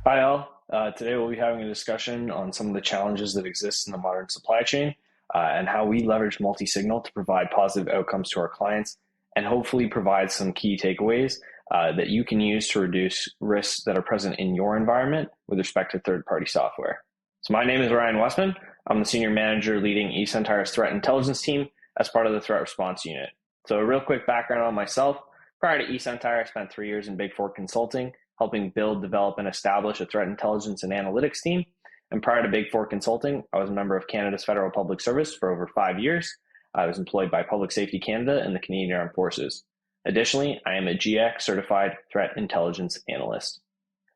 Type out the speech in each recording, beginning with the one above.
Hi, all. Today we'll be having a discussion on some of the challenges that exist in the modern supply chain and how we leverage multi-signal to provide positive outcomes to our clients and hopefully provide some key takeaways that you can use to reduce risks that are present in your environment with respect to third-party software. So my name is Ryan Westman. I'm the senior manager leading eSentire's threat intelligence team as part of the threat response unit. So a real quick background on myself. Prior to eSentire, I spent 3 years in Big Four consulting, helping build, develop, and establish a threat intelligence and analytics team. And prior to Big Four Consulting, I was a member of Canada's Federal Public Service for over 5 years. I was employed by Public Safety Canada and the Canadian Armed Forces. Additionally, I am a GX certified threat intelligence analyst.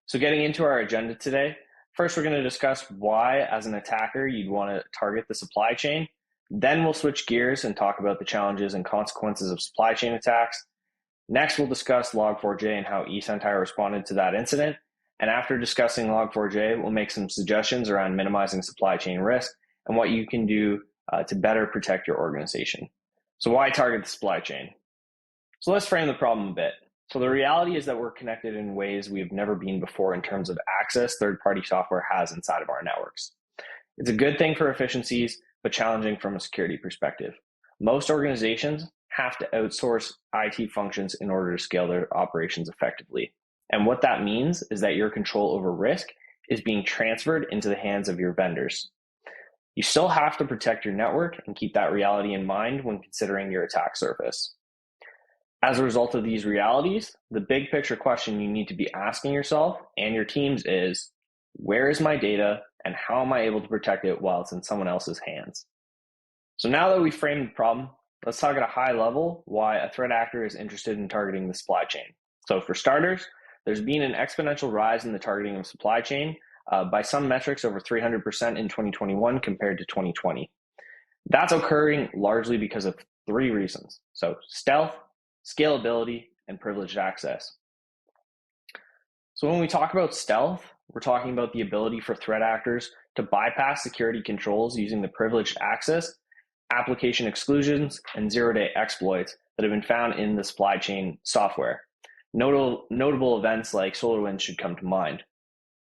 So getting into our agenda today, first we're going to discuss why, as an attacker, you'd want to target the supply chain. Then we'll switch gears and talk about the challenges and consequences of supply chain attacks. Next, we'll discuss Log4j and how eSentire responded to that incident. And after discussing Log4j, we'll make some suggestions around minimizing supply chain risk and what you can do to better protect your organization. So why target the supply chain? So let's frame the problem a bit. So the reality is that we're connected in ways we've never been before in terms of access third-party software has inside of our networks. It's a good thing for efficiencies, but challenging from a security perspective. Most organizations have to outsource IT functions in order to scale their operations effectively. And what that means is that your control over risk is being transferred into the hands of your vendors. You still have to protect your network and keep that reality in mind when considering your attack surface. As a result of these realities, the big picture question you need to be asking yourself and your teams is, where is my data and how am I able to protect it while it's in someone else's hands? So now that we've framed the problem, let's talk at a high level why a threat actor is interested in targeting the supply chain. So for starters, there's been an exponential rise in the targeting of supply chain by some metrics over 300% in 2021 compared to 2020. That's occurring largely because of 3 reasons. So stealth, scalability, and privileged access. So when we talk about stealth, we're talking about the ability for threat actors to bypass security controls using the privileged access, application exclusions, and zero-day exploits that have been found in the supply chain software. Notable events like SolarWinds should come to mind.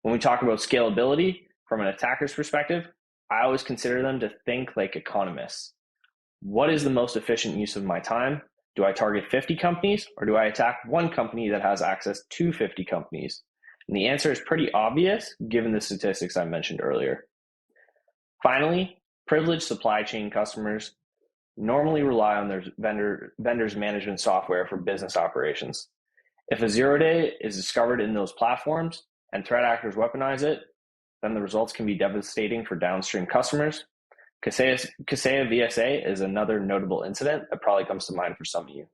When we talk about scalability, from an attacker's perspective, I always consider them to think like economists. What is the most efficient use of my time? Do I target 50 companies, or do I attack one company that has access to 50 companies? And the answer is pretty obvious given the statistics I mentioned earlier. Finally, privileged supply chain customers normally rely on their vendors' management software for business operations. If a zero-day is discovered in those platforms and threat actors weaponize it, then the results can be devastating for downstream customers. Kaseya VSA is another notable incident that probably comes to mind for some of you.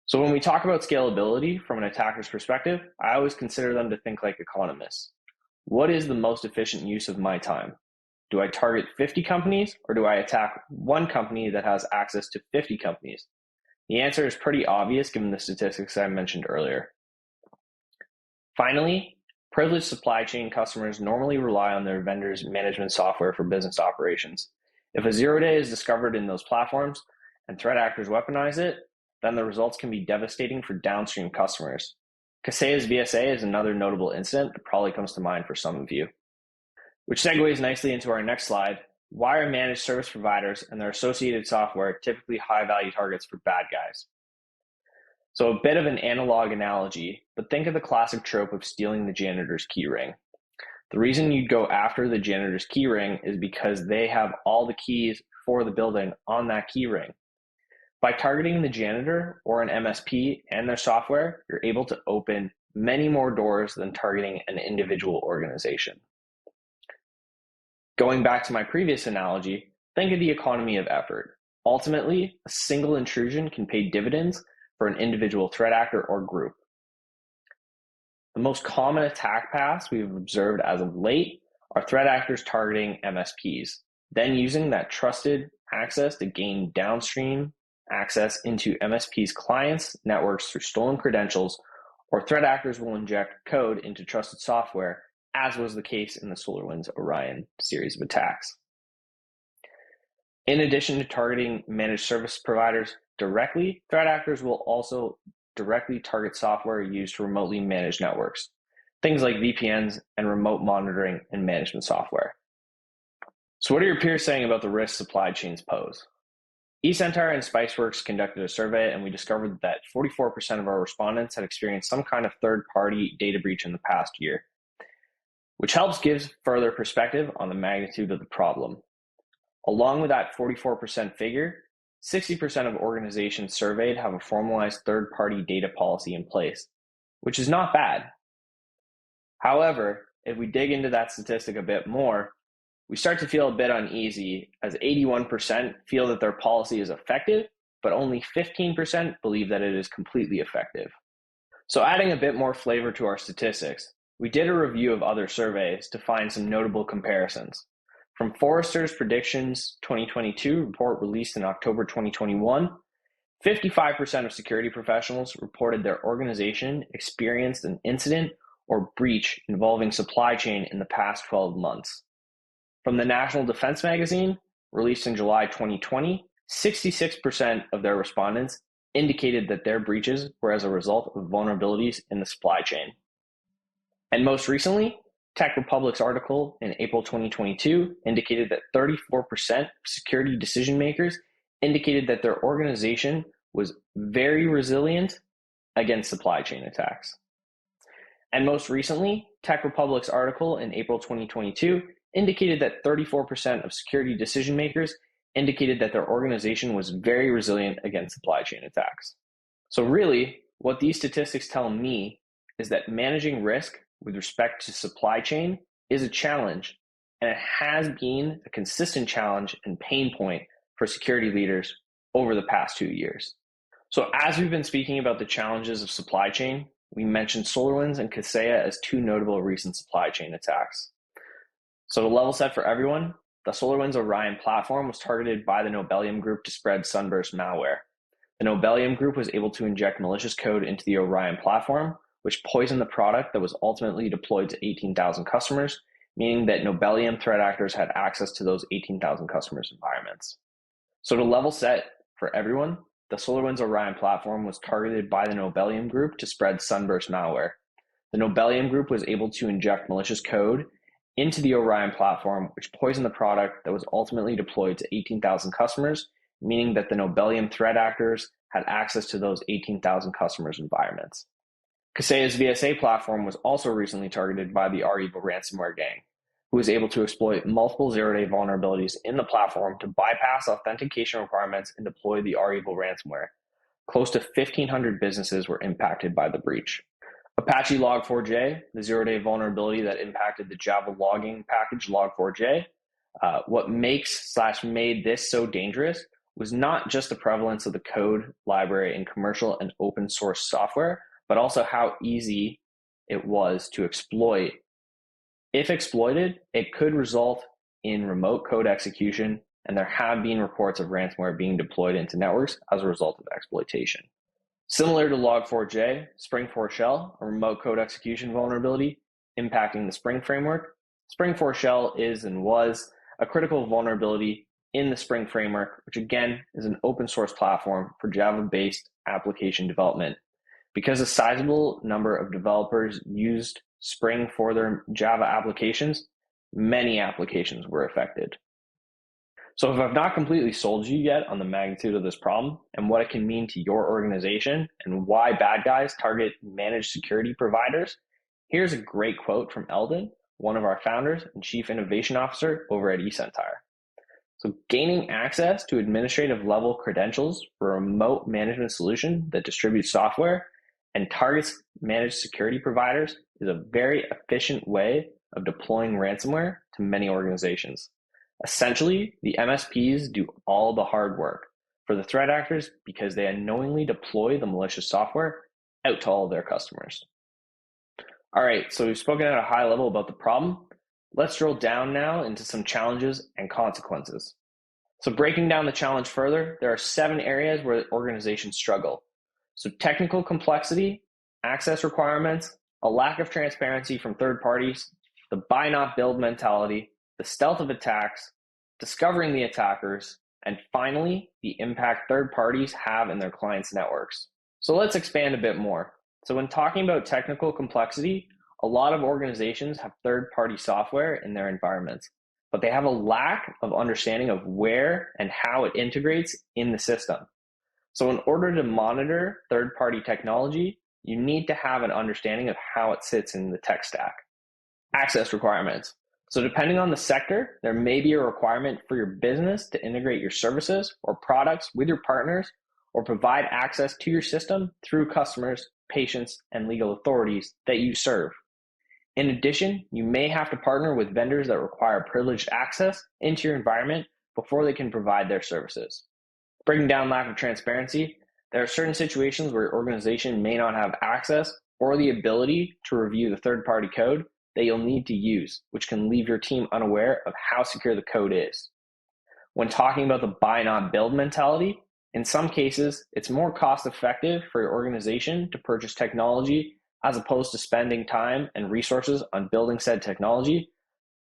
So when we talk about scalability from an attacker's perspective, I always consider them to think like economists. What is the most efficient use of my time? Do I target 50 companies, or do I attack one company that has access to 50 companies? The answer is pretty obvious given the statistics I mentioned earlier. Finally, privileged supply chain customers normally rely on their vendors' management software for business operations. If a zero-day is discovered in those platforms and threat actors weaponize it, then the results can be devastating for downstream customers. Kaseya's VSA is another notable incident that probably comes to mind for some of you. Which segues nicely into our next slide. Why are managed service providers and their associated software typically high-value targets for bad guys? So a bit of an analog analogy, but think of the classic trope of stealing the janitor's key ring. The reason you'd go after the janitor's key ring is because they have all the keys for the building on that key ring. By targeting the janitor or an MSP and their software, you're able to open many more doors than targeting an individual organization. Going back to my previous analogy, think of the economy of effort. Ultimately, a single intrusion can pay dividends for an individual threat actor or group. The most common attack paths we've observed as of late are threat actors targeting MSPs, then using that trusted access to gain downstream access into MSP's clients' networks through stolen credentials, or threat actors will inject code into trusted software, as was the case in the SolarWinds Orion series of attacks. In addition to targeting managed service providers directly, threat actors will also directly target software used to remotely manage networks, things like VPNs and remote monitoring and management software. So what are your peers saying about the risks supply chains pose? eSentire and Spiceworks conducted a survey, and we discovered that 44% of our respondents had experienced some kind of third-party data breach in the past year, which helps give further perspective on the magnitude of the problem. Along with that 44% figure, 60% of organizations surveyed have a formalized third-party data policy in place, which is not bad. However, if we dig into that statistic a bit more, we start to feel a bit uneasy, as 81% feel that their policy is effective, but only 15% believe that it is completely effective. So adding a bit more flavor to our statistics, we did a review of other surveys to find some notable comparisons. From Forrester's Predictions 2022 report released in October 2021, 55% of security professionals reported their organization experienced an incident or breach involving supply chain in the past 12 months. From the National Defense Magazine, released in July 2020, 66% of their respondents indicated that their breaches were as a result of vulnerabilities in the supply chain. And most recently, Tech Republic's article in April 2022 indicated that 34% of security decision makers indicated that their organization was very resilient against supply chain attacks. And most recently, Tech Republic's article in April 2022 indicated that 34% of security decision makers indicated that their organization was very resilient against supply chain attacks. So really, what these statistics tell me is that managing risk with respect to supply chain is a challenge, and it has been a consistent challenge and pain point for security leaders over the past 2 years. So as we've been speaking about the challenges of supply chain, we mentioned SolarWinds and Kaseya as two notable recent supply chain attacks. So to level set for everyone, the SolarWinds Orion platform was targeted by the Nobelium Group to spread Sunburst malware. The Nobelium Group was able to inject malicious code into the Orion platform, which poisoned the product that was ultimately deployed to 18,000 customers, meaning that Nobelium threat actors had access to those 18,000 customers' environments. So to level set for everyone, the SolarWinds Orion platform was targeted by the Nobelium Group to spread Sunburst malware. The Nobelium Group was able to inject malicious code into the Orion platform, which poisoned the product that was ultimately deployed to 18,000 customers, meaning that the Nobelium threat actors had access to those 18,000 customers' environments. Kaseya's VSA platform was also recently targeted by the REvil ransomware gang, who was able to exploit multiple zero-day vulnerabilities in the platform to bypass authentication requirements and deploy the REvil ransomware. Close to 1,500 businesses were impacted by the breach. Apache Log4j, the zero-day vulnerability that impacted the Java logging package Log4j, what made this so dangerous was not just the prevalence of the code library in commercial and open source software, but also how easy it was to exploit. If exploited, it could result in remote code execution, and there have been reports of ransomware being deployed into networks as a result of exploitation. Similar to Log4j, Spring4Shell, a remote code execution vulnerability impacting the Spring framework. Spring4Shell is and was a critical vulnerability in the Spring framework, which again is an open source platform for Java-based application development. Because a sizable number of developers used Spring for their Java applications, many applications were affected. So if I've not completely sold you yet on the magnitude of this problem and what it can mean to your organization and why bad guys target managed security providers, here's a great quote from Eldon, one of our founders and chief innovation officer over at eSentire. So gaining access to administrative level credentials for a remote management solution that distributes software and targets managed security providers is a very efficient way of deploying ransomware to many organizations. Essentially, the MSPs do all the hard work for the threat actors because they unknowingly deploy the malicious software out to all of their customers. All right, so we've spoken at a high level about the problem. Let's drill down now into some challenges and consequences. So breaking down the challenge further, there are 7 areas where organizations struggle. So technical complexity, access requirements, a lack of transparency from third parties, the buy not build mentality, the stealth of attacks, discovering the attackers, and finally, the impact third parties have in their clients' networks. So let's expand a bit more. So when talking about technical complexity, a lot of organizations have third-party software in their environments, but they have a lack of understanding of where and how it integrates in the system. So in order to monitor third-party technology, you need to have an understanding of how it sits in the tech stack. Access requirements. So depending on the sector, there may be a requirement for your business to integrate your services or products with your partners or provide access to your system through customers, patients, and legal authorities that you serve. In addition, you may have to partner with vendors that require privileged access into your environment before they can provide their services. Breaking down lack of transparency, there are certain situations where your organization may not have access or the ability to review the third-party code that you'll need to use, which can leave your team unaware of how secure the code is. When talking about the buy not build mentality, in some cases, it's more cost-effective for your organization to purchase technology as opposed to spending time and resources on building said technology.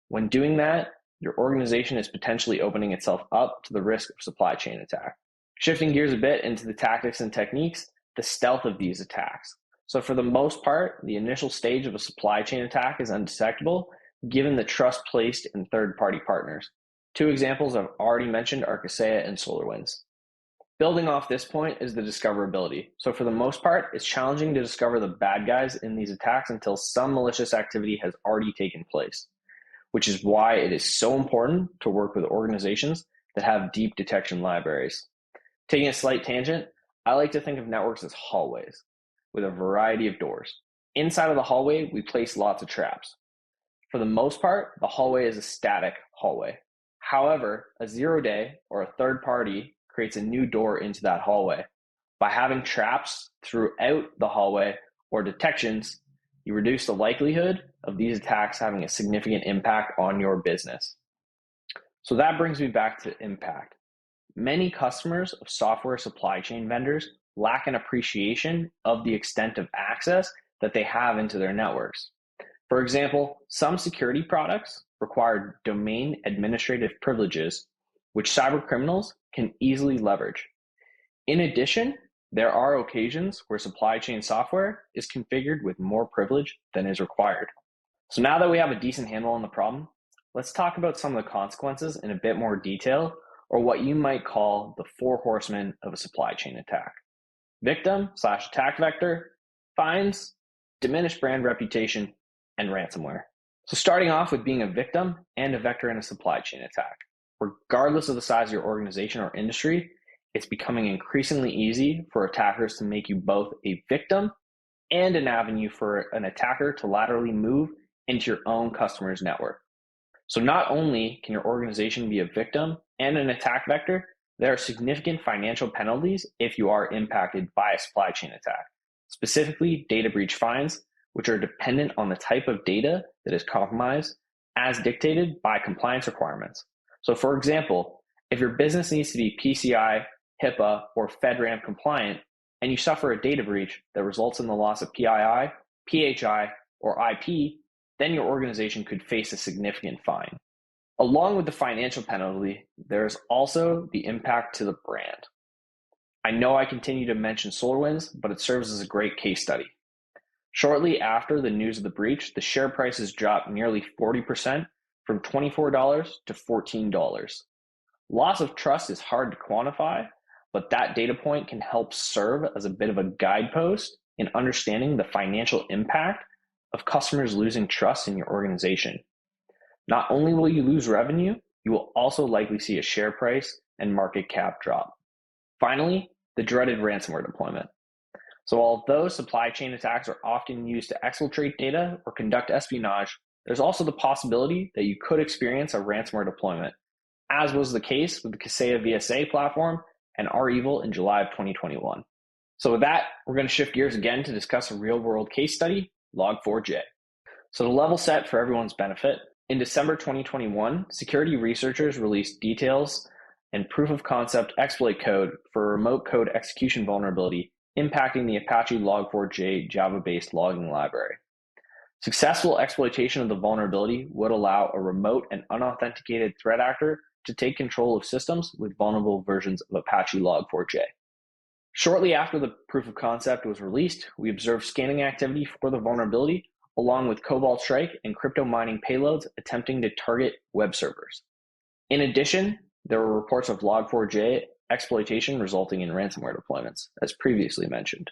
When doing that, your organization is potentially opening itself up to the risk of supply chain attack. Shifting gears a bit into the tactics and techniques, the stealth of these attacks. So for the most part, the initial stage of a supply chain attack is undetectable, given the trust placed in third-party partners. Two examples I've already mentioned are Kaseya and SolarWinds. Building off this point is the discoverability. So for the most part, it's challenging to discover the bad guys in these attacks until some malicious activity has already taken place, which is why it is so important to work with organizations that have deep detection libraries. Taking a slight tangent, I like to think of networks as hallways with a variety of doors. Inside of the hallway, we place lots of traps. For the most part, the hallway is a static hallway. However, a zero-day or a third party creates a new door into that hallway. By having traps throughout the hallway or detections, you reduce the likelihood of these attacks having a significant impact on your business. So that brings me back to impact. Many customers of software supply chain vendors lack an appreciation of the extent of access that they have into their networks. For example, some security products require domain administrative privileges, which cyber criminals can easily leverage. In addition, there are occasions where supply chain software is configured with more privilege than is required. So now that we have a decent handle on the problem, let's talk about some of the consequences in a bit more detail, or what you might call the four horsemen of a supply chain attack. Victim/attack vector, fines, diminished brand reputation, and ransomware. So starting off with being a victim and a vector in a supply chain attack. Regardless of the size of your organization or industry, it's becoming increasingly easy for attackers to make you both a victim and an avenue for an attacker to laterally move into your own customer's network. So not only can your organization be a victim and an attack vector, there are significant financial penalties if you are impacted by a supply chain attack, specifically data breach fines, which are dependent on the type of data that is compromised as dictated by compliance requirements. So for example, if your business needs to be PCI, HIPAA, or FedRAMP compliant, and you suffer a data breach that results in the loss of PII, PHI, or IP, then your organization could face a significant fine. Along with the financial penalty, there's also the impact to the brand. I know I continue to mention SolarWinds, but it serves as a great case study. Shortly after the news of the breach, the share prices dropped nearly 40% from $24 to $14. Loss of trust is hard to quantify, but that data point can help serve as a bit of a guidepost in understanding the financial impact of customers losing trust in your organization. Not only will you lose revenue, you will also likely see a share price and market cap drop. Finally, the dreaded ransomware deployment. So although supply chain attacks are often used to exfiltrate data or conduct espionage, there's also the possibility that you could experience a ransomware deployment, as was the case with the Kaseya VSA platform and REvil in July of 2021. So with that, we're going to shift gears again to discuss a real-world case study, Log4j. So to level set for everyone's benefit, in December 2021, security researchers released details and proof of concept exploit code for a remote code execution vulnerability impacting the Apache Log4j Java-based logging library. Successful exploitation of the vulnerability would allow a remote and unauthenticated threat actor to take control of systems with vulnerable versions of Apache Log4j. Shortly after the proof of concept was released, we observed scanning activity for the vulnerability, along with Cobalt Strike and crypto mining payloads attempting to target web servers. In addition, there were reports of Log4j exploitation resulting in ransomware deployments, as previously mentioned.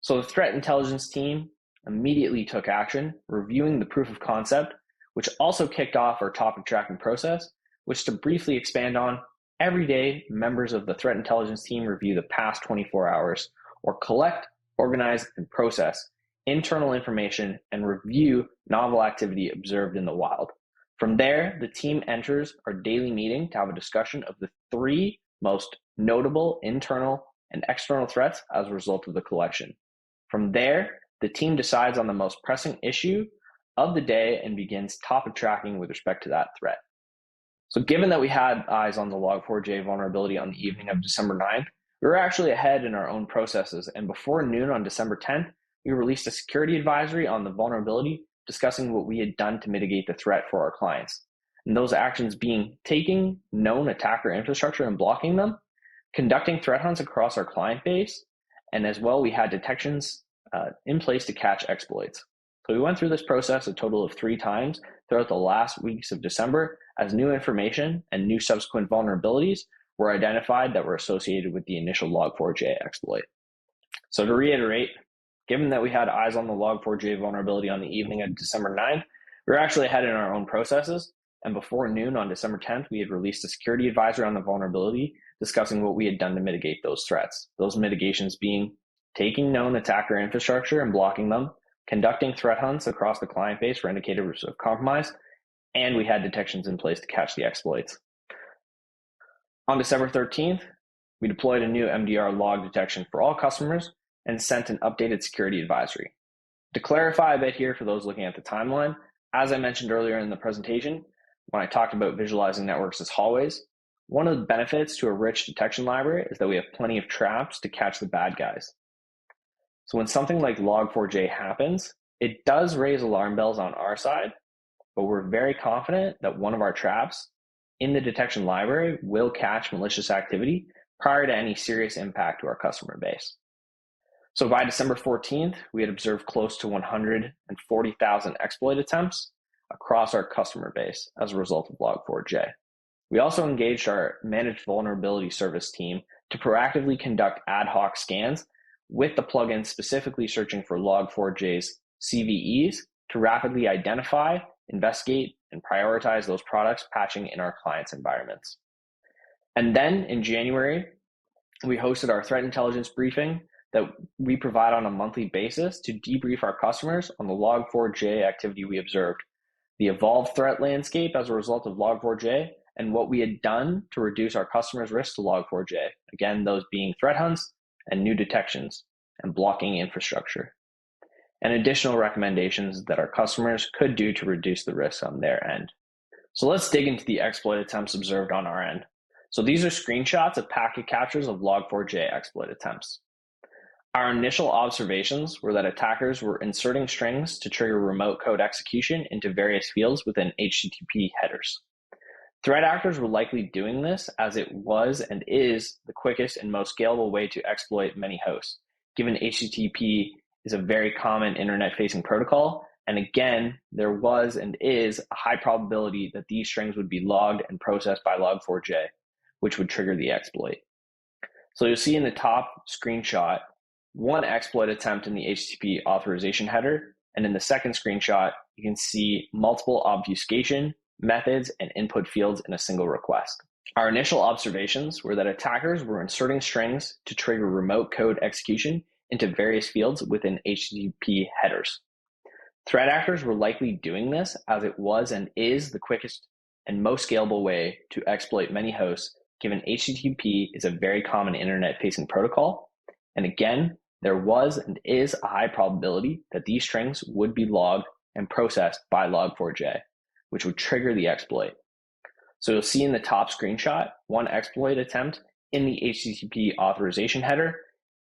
So the threat intelligence team immediately took action, reviewing the proof of concept, which also kicked off our topic tracking process, which, to briefly expand on, every day members of the threat intelligence team review the past 24 hours, or collect, organize, and process internal information and review novel activity observed in the wild. From there, the team enters our daily meeting to have a discussion of the 3 most notable internal and external threats as a result of the collection. From there, the team decides on the most pressing issue of the day and begins topic tracking with respect to that threat. So given that we had eyes on the Log4j vulnerability on the evening of December 9th, we were actually ahead in our own processes, and before noon on December 10th, we released a security advisory on the vulnerability, discussing what we had done to mitigate the threat for our clients. And those actions being taking known attacker infrastructure and blocking them, conducting threat hunts across our client base, and as well, we had detections in place to catch exploits. So we went through this process a total of 3 times throughout the last weeks of December as new information and new subsequent vulnerabilities were identified that were associated with the initial Log4j exploit. So to reiterate, given that we had eyes on the Log4j vulnerability on the evening of December 9th, we were actually ahead in our own processes, and before noon on December 10th, we had released a security advisory on the vulnerability discussing what we had done to mitigate those threats. Those mitigations being taking known attacker infrastructure and blocking them, conducting threat hunts across the client base for indicators of compromise, and we had detections in place to catch the exploits. On December 13th, we deployed a new MDR log detection for all customers and sent an updated security advisory. To clarify a bit here for those looking at the timeline, as I mentioned earlier in the presentation, when I talked about visualizing networks as hallways, one of the benefits to a rich detection library is that we have plenty of traps to catch the bad guys. So when something like Log4j happens, it does raise alarm bells on our side, but we're very confident that one of our traps in the detection library will catch malicious activity prior to any serious impact to our customer base. So by December 14th, we had observed close to 140,000 exploit attempts across our customer base as a result of Log4j. We also engaged our managed vulnerability service team to proactively conduct ad hoc scans with the plugin specifically searching for Log4j's CVEs to rapidly identify, investigate, and prioritize those products patching in our clients' environments. And then in January, we hosted our threat intelligence briefing that we provide on a monthly basis to debrief our customers on the Log4j activity we observed, the evolved threat landscape as a result of Log4j, and what we had done to reduce our customers' risk to Log4j. Again, those being threat hunts and new detections and blocking infrastructure, and additional recommendations that our customers could do to reduce the risk on their end. So let's dig into the exploit attempts observed on our end. So these are screenshots of packet captures of Log4j exploit attempts. Our initial observations were that attackers were inserting strings to trigger remote code execution into various fields within HTTP headers. Threat actors were likely doing this as it was and is the quickest and most scalable way to exploit many hosts, given HTTP is a very common internet-facing protocol, and again, there was and is a high probability that these strings would be logged and processed by Log4j, which would trigger the exploit. So you'll see in the top screenshot, one exploit attempt in the HTTP authorization header, and in the second screenshot, you can see multiple obfuscation methods and input fields in a single request. Our initial observations were that attackers were inserting strings to trigger remote code execution into various fields within HTTP headers. Threat actors were likely doing this as it was and is the quickest and most scalable way to exploit many hosts, given HTTP is a very common internet-facing protocol. And again, there was and is a high probability that these strings would be logged and processed by Log4j, which would trigger the exploit. So you'll see in the top screenshot, one exploit attempt in the HTTP authorization header,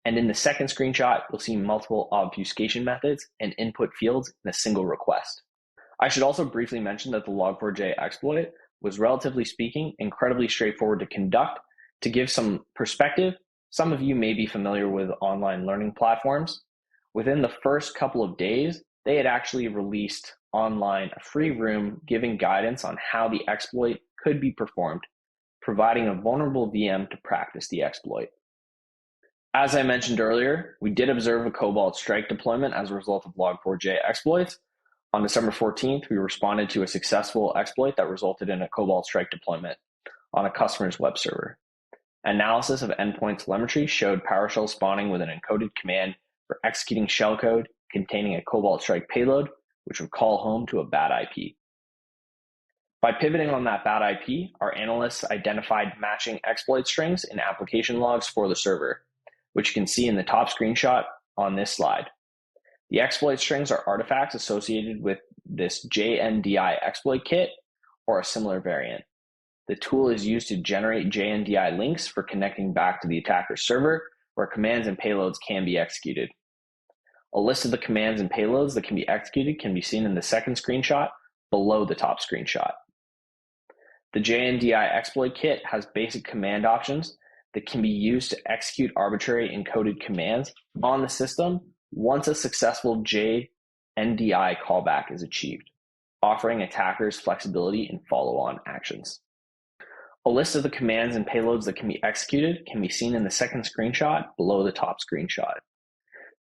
and in the second screenshot, you'll see multiple obfuscation methods and input fields in a single request. I should also briefly mention that the Log4j exploit was, relatively speaking, incredibly straightforward to conduct. To give some perspective, Some of you may be familiar with online learning platforms. Within the first couple of days, they had actually released online a free room giving guidance on how the exploit could be performed, providing a vulnerable VM to practice the exploit. As I mentioned earlier, we did observe a Cobalt Strike deployment as a result of Log4j exploits. On December 14th, we responded to a successful exploit that resulted in a Cobalt Strike deployment on a customer's web server. Analysis of endpoint telemetry showed PowerShell spawning with an encoded command for executing shellcode containing a Cobalt Strike payload, which would call home to a bad IP. By pivoting on that bad IP, our analysts identified matching exploit strings in application logs for the server, which you can see in the top screenshot on this slide. The exploit strings are artifacts associated with this JNDI exploit kit or a similar variant. The tool is used to generate JNDI links for connecting back to the attacker's server, where commands and payloads can be executed. A list of the commands and payloads that can be executed can be seen in the second screenshot below the top screenshot. The JNDI exploit kit has basic command options that can be used to execute arbitrary encoded commands on the system once a successful JNDI callback is achieved, offering attackers flexibility in follow-on actions. A list of the commands and payloads that can be executed can be seen in the second screenshot below the top screenshot.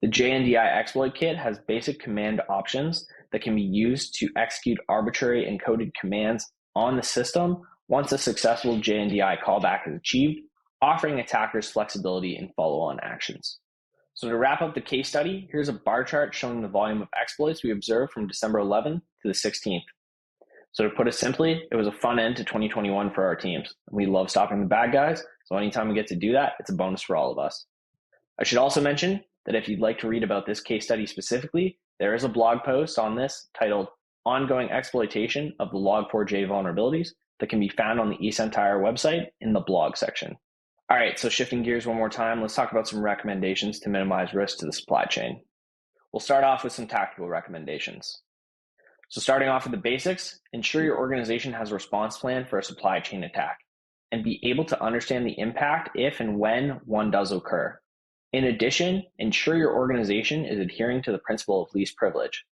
The JNDI exploit kit has basic command options that can be used to execute arbitrary encoded commands on the system once a successful JNDI callback is achieved, offering attackers flexibility in follow-on actions. So to wrap up the case study, here's a bar chart showing the volume of exploits we observed from December 11th to the 16th. So to put it simply, it was a fun end to 2021 for our teams. We love stopping the bad guys, so anytime we get to do that, it's a bonus for all of us. I should also mention that if you'd like to read about this case study specifically, there is a blog post on this titled Ongoing Exploitation of the Log4j Vulnerabilities that can be found on the eSentire website in the blog section. All right, so shifting gears one more time, let's talk about some recommendations to minimize risk to the supply chain. We'll start off with some tactical recommendations. So starting off with the basics, ensure your organization has a response plan for a supply chain attack and be able to understand the impact if and when one does occur. In addition, ensure your organization is adhering to the principle of least privilege.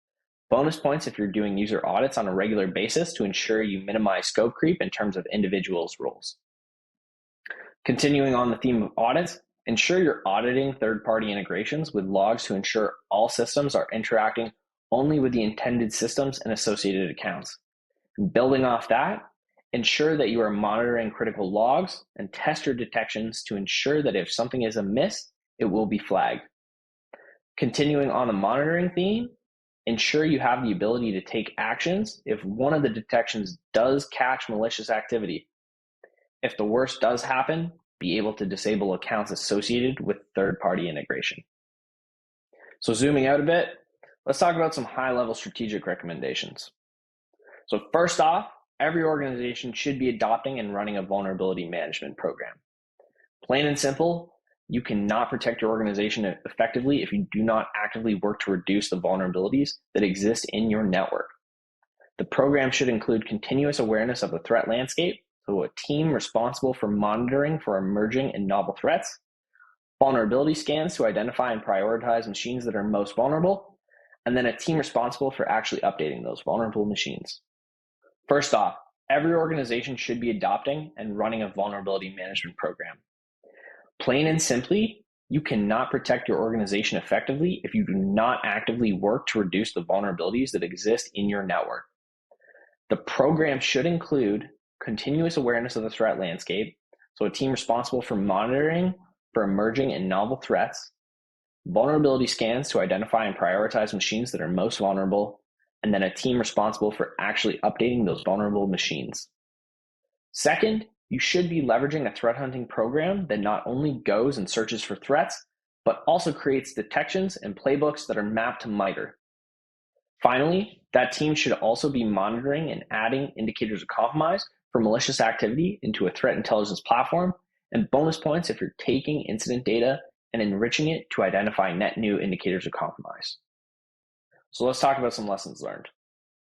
Bonus points if you're doing user audits on a regular basis to ensure you minimize scope creep in terms of individuals' roles. Continuing on the theme of audits, ensure you're auditing third-party integrations with logs to ensure all systems are interacting only with the intended systems and associated accounts. And building off that, ensure that you are monitoring critical logs and test your detections to ensure that if something is amiss, it will be flagged. Continuing on the monitoring theme, ensure you have the ability to take actions if one of the detections does catch malicious activity. If the worst does happen, be able to disable accounts associated with third-party integration. So zooming out a bit, let's talk about some high-level strategic recommendations. So first off, every organization should be adopting and running a vulnerability management program. Plain and simple, you cannot protect your organization effectively if you do not actively work to reduce the vulnerabilities that exist in your network. The program should include continuous awareness of the threat landscape, so a team responsible for monitoring for emerging and novel threats, vulnerability scans to identify and prioritize machines that are most vulnerable, and then a team responsible for actually updating those vulnerable machines. First off, every organization should be adopting and running a vulnerability management program. Plain and simply, you cannot protect your organization effectively if you do not actively work to reduce the vulnerabilities that exist in your network. The program should include continuous awareness of the threat landscape, so a team responsible for monitoring for emerging and novel threats, vulnerability scans to identify and prioritize machines that are most vulnerable, and then a team responsible for actually updating those vulnerable machines. Second, you should be leveraging a threat hunting program that not only goes and searches for threats, but also creates detections and playbooks that are mapped to MITRE. Finally, that team should also be monitoring and adding indicators of compromise for malicious activity into a threat intelligence platform, and bonus points if you're taking incident data and enriching it to identify net new indicators of compromise. So let's talk about some lessons learned.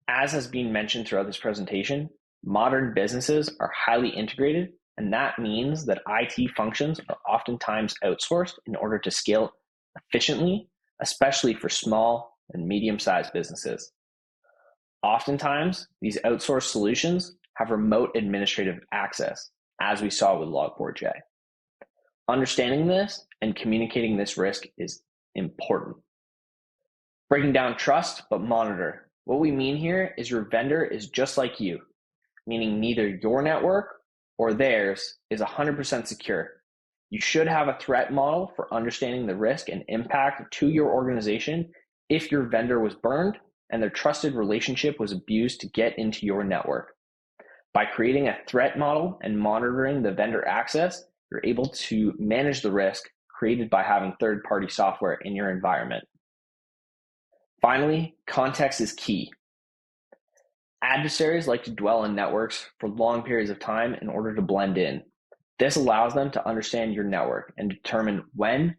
As has been mentioned throughout this presentation, modern businesses are highly integrated and that means that IT functions are oftentimes outsourced in order to scale efficiently, especially for small and medium-sized businesses. Oftentimes, these outsourced solutions have remote administrative access, as we saw with Log4j. Understanding this and communicating this risk is important. Breaking down trust, but monitor. What we mean here is your vendor is just like you, meaning neither your network or theirs is 100% secure. You should have a threat model for understanding the risk and impact to your organization if your vendor was burned and their trusted relationship was abused to get into your network. By creating a threat model and monitoring the vendor access, you're able to manage the risk created by having third-party software in your environment. Finally, context is key. Adversaries like to dwell on networks for long periods of time in order to blend in. This allows them to understand your network and determine when,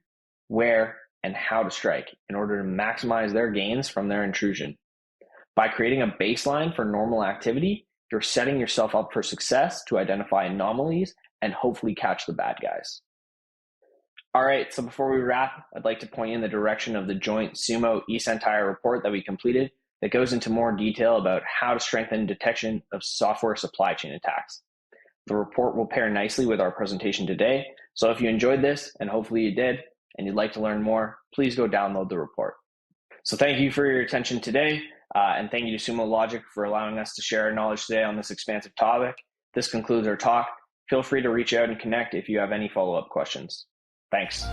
where, and how to strike in order to maximize their gains from their intrusion. By creating a baseline for normal activity, you're setting yourself up for success to identify anomalies and hopefully catch the bad guys. All right, so before we wrap, I'd like to point you in the direction of the joint Sumo eSentire report that we completed that goes into more detail about how to strengthen detection of software supply chain attacks. The report will pair nicely with our presentation today, so if you enjoyed this, and hopefully you did, and you'd like to learn more, please go download the report. So thank you for your attention today, and thank you to Sumo Logic for allowing us to share our knowledge today on this expansive topic. This concludes our talk. Feel free to reach out and connect if you have any follow-up questions. Thanks.